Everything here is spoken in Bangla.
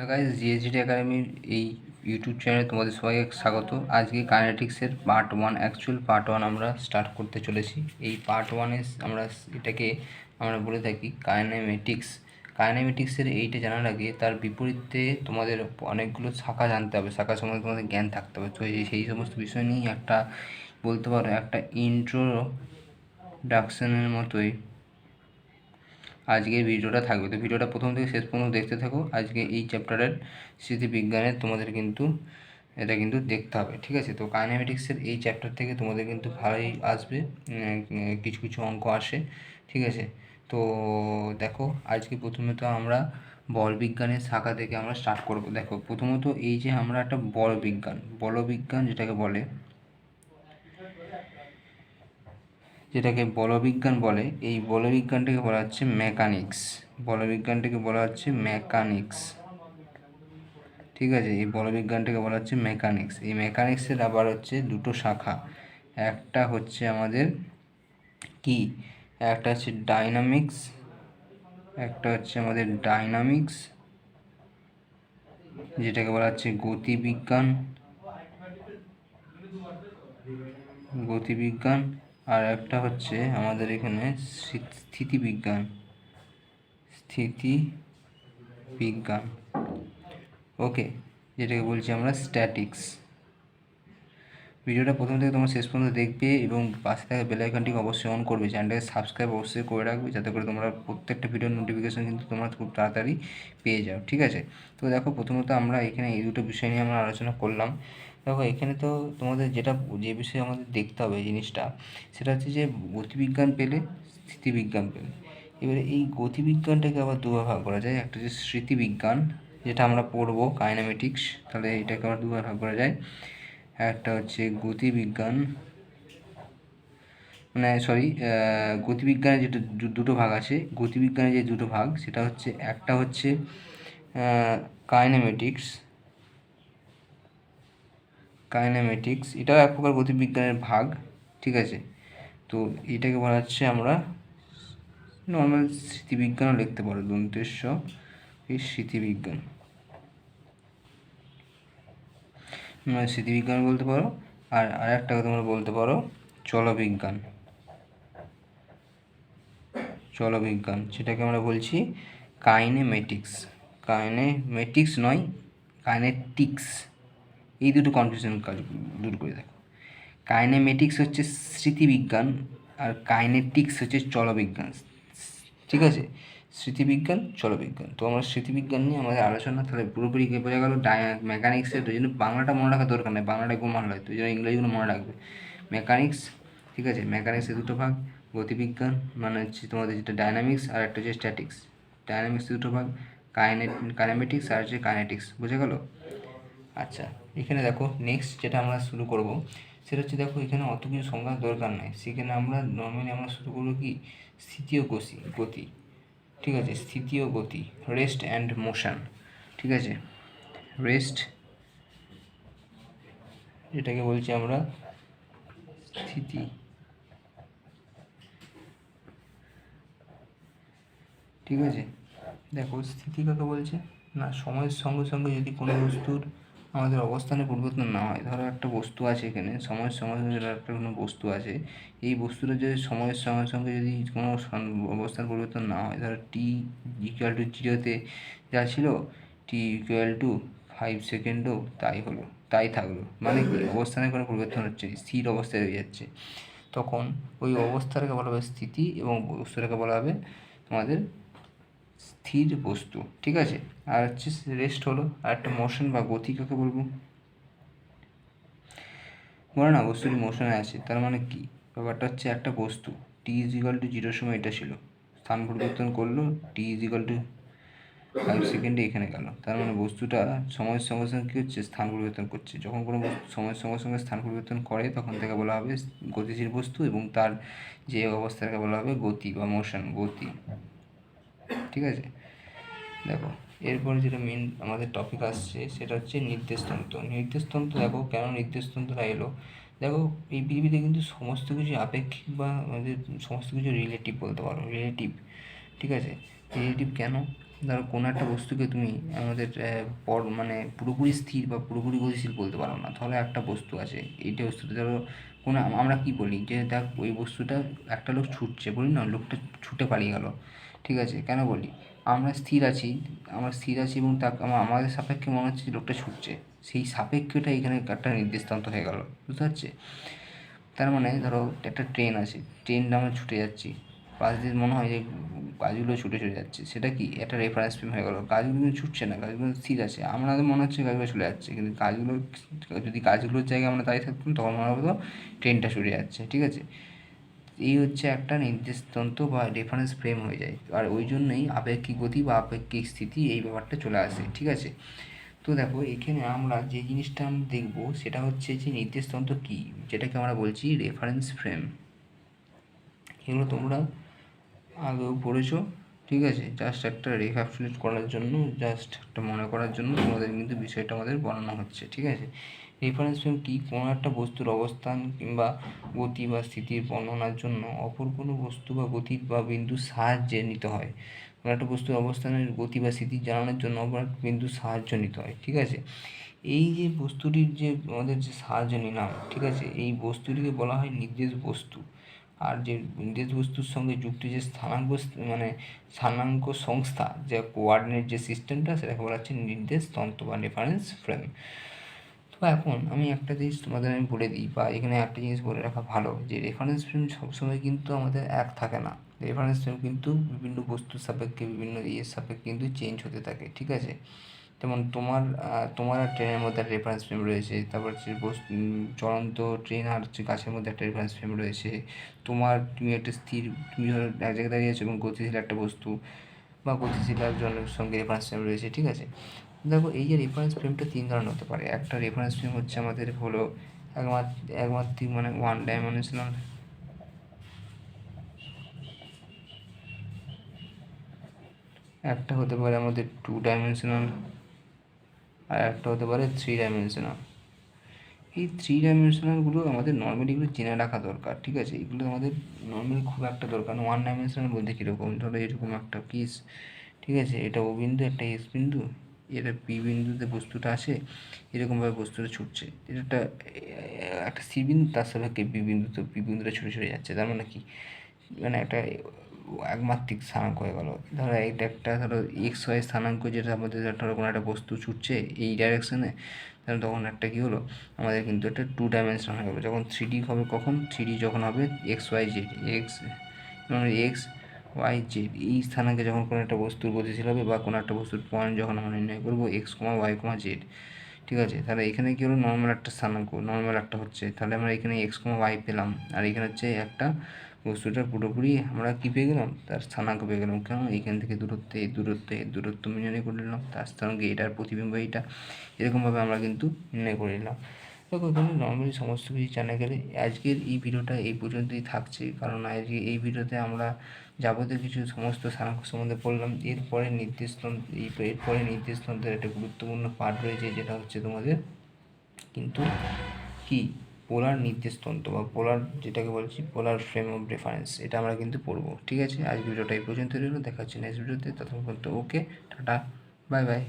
হ্যালো গাইস, জিএসডি একাডেমির এই ইউটিউব চ্যানেলে তোমাদের সবাইকে স্বাগত। আজকে কাইনেটিক্সের part one, actual part one আমরা স্টার্ট করতে চলেছি। এই পার্ট ওয়ানে আমরা বলে থাকি কাইনেমেটিক্স। কাইনেমেটিক্সের এইটা জানার আগে তার বিপরীতে তোমাদের অনেকগুলো শাখা জানতে হবে, শাখা সম্বন্ধে তোমাদের জ্ঞান থাকতে হবে। তো সেই সমস্ত বিষয় নিয়েই একটা বলতে পারো একটা ইন্ট্রোডাকশনের মতোই আজকের ভিডিওটা থাকবে। তো ভিডিওটা প্রথম থেকে শেষ পর্যন্ত দেখতে থাকো। আজকে এই চ্যাপ্টারের স্মৃতিবিজ্ঞানের তোমাদের কিন্তু এটা কিন্তু দেখতে হবে, ঠিক আছে? তো কাইনেমেটিক্সের এই চ্যাপ্টার থেকে তোমাদের কিন্তু ভালোই আসবে, কিছু কিছু অঙ্ক আসে, ঠিক আছে? তো দেখো, আজকে প্রথমে তো আমরা বলবিজ্ঞানের শাখা থেকে আমরা স্টার্ট করব। দেখো, প্রথমত এই যে আমরা একটা বলবিজ্ঞান যেটাকে বলবিজ্ঞান বলে, এই বলবিজ্ঞানটাকে বলা হচ্ছে মেকানিক্স। ঠিক আছে? এই বলবিজ্ঞানটাকে বলা হচ্ছে মেকানিক্স। এই মেকানিক্সের আবার হচ্ছে দুটো শাখা। একটা হচ্ছে আমাদের কি, একটা হচ্ছে ডাইনামিক্স, যেটাকে বলা হচ্ছে গতিবিজ্ঞান। আর একটা হচ্ছে আমাদের এখানে স্থিতিবিজ্ঞান। ওকে, যেটাকে বলছি আমরা স্ট্যাটিক্স। ভিডিওটা প্রথম থেকে তোমরা শেষ পর্যন্ত দেখবে এবং পাশে থাকা বেল আইকনটিকে অবশ্যই অন করবে। চ্যানেলটাকে সাবস্ক্রাইব অবশ্যই করে রাখবে, যাতে করে তোমরা প্রত্যেকটা ভিডিওর নোটিফিকেশন কিন্তু তোমরা খুব তাড়াতাড়ি পেয়ে যাও, ঠিক আছে? তো দেখো, প্রথমত আমরা এখানে এই দুটো বিষয় নিয়ে আমরা আলোচনা করলাম। দেখো, এখানে তো তোমাদের যে বিষয়ে আমাদের দেখতে হবে এই জিনিসটা, সেটা হচ্ছে যে গতিবিজ্ঞান পেলে, স্থিতিবিজ্ঞান পেলে। এবারে এই গতিবিজ্ঞানটাকে আবার দুভাবে ভাগ করা যায়। একটা হচ্ছে স্মৃতিবিজ্ঞান, যেটা আমরা পড়বো কাইনেমেটিক্স, তাহলে এটাকে আবার দুভাবে ভাগ করা যায়। একটা হচ্ছে গতিবিজ্ঞান, গতিবিজ্ঞানের যেটা দুটো ভাগ আছে। গতিবিজ্ঞানের যে দুটো ভাগ, সেটা হচ্ছে একটা হচ্ছে কাইনেমেটিক্স, এটাও এক প্রকার গতিবিজ্ঞানের ভাগ, ঠিক আছে? তো এটাকে বলা হচ্ছে আমরা নর্মাল স্মৃতিবিজ্ঞানও লিখতে পারো, দন্তেশ্ব এই স্মৃতিবিজ্ঞান বলতে পারো। আর আরেকটা তোমরা বলতে পারো চলবিজ্ঞান, যেটাকে আমরা বলছি কাইনেমেটিক্স। কাইনেটিক্স। এই দুটো কনফিউশন দূর করে দেখো। কাইনেমেটিক্স হচ্ছে স্মৃতিবিজ্ঞান আর কাইনেটিক্স হচ্ছে চলবিজ্ঞান, ঠিক আছে? স্মৃতিবিজ্ঞান, চলবিজ্ঞান। তো আমরা স্মৃতিবিজ্ঞান নিয়ে আমাদের আলোচনা তাহলে পুরোপুরি বোঝা গেল। মেকানিক্সের ওই জন্য বাংলাটা মনে রাখার দরকার নেই, বাংলাটা গোলমাল হয়, তো ওই জন্য ইংরেজিগুলো মনে রাখবে। মেকানিক্স, ঠিক আছে? মেকানিক্সের দুটো ভাগ, গতিবিজ্ঞান মানে হচ্ছে তোমাদের যেটা ডায়নামিক্স, আর একটা হচ্ছে স্ট্যাটিক্স। ডায়নামিক্সের দুটো ভাগ, কাইনেমেটিক্স আর হচ্ছে কাইনেটিক্স। বুঝে গেল? আচ্ছা, এখানে দেখো নেক্সট যেটা আমরা শুরু করব, সেটা হচ্ছে, দেখো এখানে অত কিছু সংজ্ঞার দরকার নেই। সেখানে আমরা নর্মালি আমরা শুরু করবো কি, স্থিতীয় গতি, ঠিক আছে? স্থিতীয় গতি, রেস্ট অ্যান্ড মোশন, ঠিক আছে? রেস্ট, যেটাকে বলছি আমরা স্থিতি, ঠিক আছে? দেখো, স্থিতি কাকে বলছে না, সময়ের সঙ্গে সঙ্গে যদি কোনো বস্তুর আমাদের অবস্থানে পরিবর্তন না হয়। ধরো একটা বস্তু আছে এখানে, সময়ের সঙ্গে সঙ্গে একটা কোনো বস্তু আছে, এই বস্তুটা যদি সময়ের সঙ্গে সঙ্গে যদি কোনো অবস্থার পরিবর্তন না হয়, ধরো টি ইকুয়াল টু 0-তে যা ছিল, টি ইকুয়াল টু 5 সেকেন্ডও তাই থাকলো, মানে কি অবস্থানে কোনো পরিবর্তন হচ্ছে, স্থির অবস্থায় হয়ে যাচ্ছে, তখন ওই অবস্থাটাকে বলা হবে স্থিতি এবং বস্তুটাকে বলা হবে তোমাদের স্থির বস্তু, ঠিক আছে? আর হচ্ছে রেস্ট হলো। আর একটা মোশন বা গতি কাকে বলবো, বলে না বস্তুটি মোশনে আছে, তার মানে কি ব্যাপারটা হচ্ছে, একটা বস্তু টি ইজ ইকাল টু 0 সময় এটা ছিল, স্থান পরিবর্তন করলো, টি ইজ ইকাল টু 5 সেকেন্ডে এখানে গেল, তার মানে বস্তুটা সময়ের সঙ্গে সঙ্গে কী হচ্ছে, স্থান পরিবর্তন করছে। যখন কোনো বস্তু সময়ের সঙ্গে সঙ্গে স্থান পরিবর্তন করে, তখন তাকে বলা হবে গতিশীল বস্তু, এবং তার যে অবস্থাটাকে বলা হবে গতি বা মোশন, ঠিক আছে? দেখো, এরপরে যেটা মেন আমাদের টপিক আসছে, সেটা হচ্ছে নির্দেশতন্ত্র। দেখো, কেন নির্দেশতন্ত্রটা এলো, দেখো এই পৃথিবীতে কিন্তু সমস্ত কিছু আপেক্ষিক বা আমাদের সমস্ত কিছু রিলেটিভ বলতে পারো, ঠিক আছে? রিলেটিভ কেন, ধরো কোনো একটা বস্তুকে তুমি আমাদের মানে পুরোপুরি স্থির বা পুরোপুরি গতিশীল বলতে পারো না। ধরো একটা বস্তু আছে, এইটা বস্তুটা ধরো কোনো আমরা কী বলি যে দেখ ওই বস্তুটা একটা লোক ছুটছে, বলি না লোকটা ছুটে পালিয়ে গেল, ঠিক আছে, কেন বলি আমরা স্থির আছি, এবং তাকে আমাদের সাপেক্ষে মনে হচ্ছে যে লোকটা ছুটছে, সেই সাপেক্ষটা এখানে একটা নির্দেশান্ত হয়ে গেল, বুঝতে পারছে? তার মানে ধরো একটা ট্রেন আছে, ট্রেনটা আমরা ছুটে যাচ্ছি, পাশ দিয়ে মনে হয় যে গাছগুলো ছুটে চলে যাচ্ছে, সেটা কি একটা রেফারেন্স ফ্রেম হয়ে গেলো। গাছগুলো কিন্তু ছুটছে না, গাছগুলো স্থির আছে, আমাদের মনে হচ্ছে গাছগুলো চলে যাচ্ছে, কিন্তু গাছগুলো যদি গাছগুলোর জায়গায় আমরা দাঁড়িয়ে থাকতাম তখন মনে হতো ট্রেনটা ছুটে যাচ্ছে, ঠিক আছে। এই হচ্ছে একটা নির্দেশতন্ত্র বা রেফারেন্স ফ্রেম হয়ে যায়, আর ওই জন্যই আপেক্ষিক গতি বা আপেক্ষিক স্থিতি এই ব্যাপারটা চলে আসে, ঠিক আছে। তো দেখো এখানে আমরা যে জিনিসটা আমরা দেখবো সেটা হচ্ছে যে নির্দেশতন্ত্র কী, যেটাকে আমরা বলছি রেফারেন্স ফ্রেম। এগুলো তোমরা আগেও পড়েছো, ঠিক আছে, জাস্ট একটা রিক্যাপচুলেট করার জন্য, জাস্ট একটা মনে করার জন্য তোমাদের কিন্তু বিষয়টা আমাদের বর্ণনা হচ্ছে, ঠিক আছে। রেফারেন্স ফ্রেম কি, কোনো একটা বস্তুর অবস্থান কিংবা গতি বা স্থিতির বর্ণনার জন্য অপর কোনো বস্তু বা গতি বা বিন্দুর সাহায্যে নিতে হয়। কোনো একটা বস্তুর অবস্থানের গতি বা স্থিতি জানানোর জন্য অপর একটা বিন্দুর সাহায্য নিতে হয়, ঠিক আছে। এই যে বস্তুটির যে আমাদের যে সাহায্য নিলাম, ঠিক আছে, এই বস্তুটিকে বলা হয় নির্দেশ বস্তু। আর যে নির্দেশ বস্তুর সঙ্গে যুক্ত যে স্থানাঙ্ক, মানে স্থানাঙ্ক সংস্থা, যে কোঅর্ডিনেট যে সিস্টেমটা, সেটাকে বলা হচ্ছে নির্দেশ তন্ত্র বা রেফারেন্স ফ্রেম। তো এখন আমি একটা জিনিস তোমাদের আমি বলে দিই, বা এখানে একটা জিনিস বলে রাখা ভালো, যে রেফারেন্স ফ্রেম সবসময় কিন্তু আমাদের এক থাকে না। রেফারেন্স ফ্রেম কিন্তু বিভিন্ন বস্তুর সাপেক্ষে, বিভিন্ন ইয়ের সাপেক্ষে কিন্তু চেঞ্জ হতে থাকে, ঠিক আছে। যেমন তোমার আর ট্রেনের মধ্যে একটা রেফারেন্স ফ্রেম রয়েছে, তারপর হচ্ছে চলন্ত ট্রেন আর হচ্ছে গাছের মধ্যে একটা রেফারেন্স ফ্রেম রয়েছে। তুমি একটা স্থির, তুমি ধরো এক জায়গায় দাঁড়িয়ে আছো এবং গতিশীল একটা বস্তু বা গতিশীল একজনের সঙ্গে রেফারেন্স ফ্রেম রয়েছে, ঠিক আছে। দেখো এই যে রেফারেন্স ফ্রেমটা তিন ধরনের হতে পারে। একটা রেফারেন্স ফ্রেম হচ্ছে আমাদের হলো একমাত্রিক, মানে ওয়ান ডাইমেনশনাল। একটা হতে পারে আমাদের টু ডাইমেনশনাল, আর একটা হতে পারে থ্রি ডাইমেনশনাল। এই থ্রি ডাইমেনশনালগুলো আমাদের নর্মালি এগুলো জেনে রাখা দরকার, ঠিক আছে। এগুলো আমাদের নর্মালি খুব একটা দরকার না। ওয়ান ডাইমেনশনাল বলতে কীরকম, ধরো এরকম একটা পিস, ঠিক আছে, এটা ও বিন্দু, একটা এস বিন্দু, এটা পি বিন্দুতে বস্তুটা আসে, এরকমভাবে বস্তুটা ছুটছে, এটা একটা সি বিন্দু, তার সাথে পি বিন্দুটা ছুটে ছুটে যাচ্ছে, তার মানে কি, মানে একটা একমাত্রিক স্থানাঙ্ক হয়ে গেল। ধরো এটা একটা, ধরো এক্স ওয়াই স্থানাঙ্ক, যেটা আমাদের ধরো কোনো একটা বস্তু ছুটছে এই ডাইরেকশনে, তাহলে তখন একটা কী হলো, আমাদের কিন্তু একটা টু ডাইমেনশন হয়ে গেলো। যখন থ্রি ডি হবে, কখন থ্রি ডি যখন হবে x y z, x y z এই স্থানাঙ্কে যখন কোনো একটা বস্তুর গতিশীল হবে, বা কোনো একটা বস্তুর পয়েন্ট যখন আমরা নির্ণয় করবো এক্স কমা ওয়াই কমা জেড, ঠিক আছে, তাহলে এখানে কী হলো, নর্মাল একটা স্থানাঙ্ক, নর্মাল একটা হচ্ছে, তাহলে আমরা এখানে এক্স কমা ওয়াই পেলাম, আর এখানে হচ্ছে একটা বস্তুটা পুরোপুরি আমরা কী পেয়ে গেলাম, তার স্থানাঙ্ক পেয়ে গেলাম। কেন, এইখান থেকে দূরত্ব নির্ণয় করে নিলাম, তার সঙ্গে এটার প্রতিবিম্ব এইটা, এরকমভাবে আমরা কিন্তু নির্ণয় করে নিলাম। দেখো এখানে নর্মালি সমস্ত কিছু জানা গেলে আজকের এই ভিডিওটা এই পর্যন্তই থাকছে, কারণ আজকে এই ভিডিওতে আমরা যাবতীয় কিছু সমস্ত স্থানাঙ্ক সম্বন্ধে পড়লাম। এরপরে নির্দেশতন্ত্রের একটা গুরুত্বপূর্ণ পার্ট রয়েছে, যেটা হচ্ছে তোমাদের কিন্তু কি পোলার নির্দেশতন্ত্র, বা পোলার, যেটাকে বলছি পোলার ফ্রেম অফ রেফারেন্স, এটা আমরা কিন্তু পড়বো, ঠিক আছে। আজ ভিডিওটা এই পর্যন্ত রইলো, দেখা হচ্ছে নেক্সট ভিডিওতে, ততক্ষণ পর্যন্ত ওকে, টাটা, বাই বাই।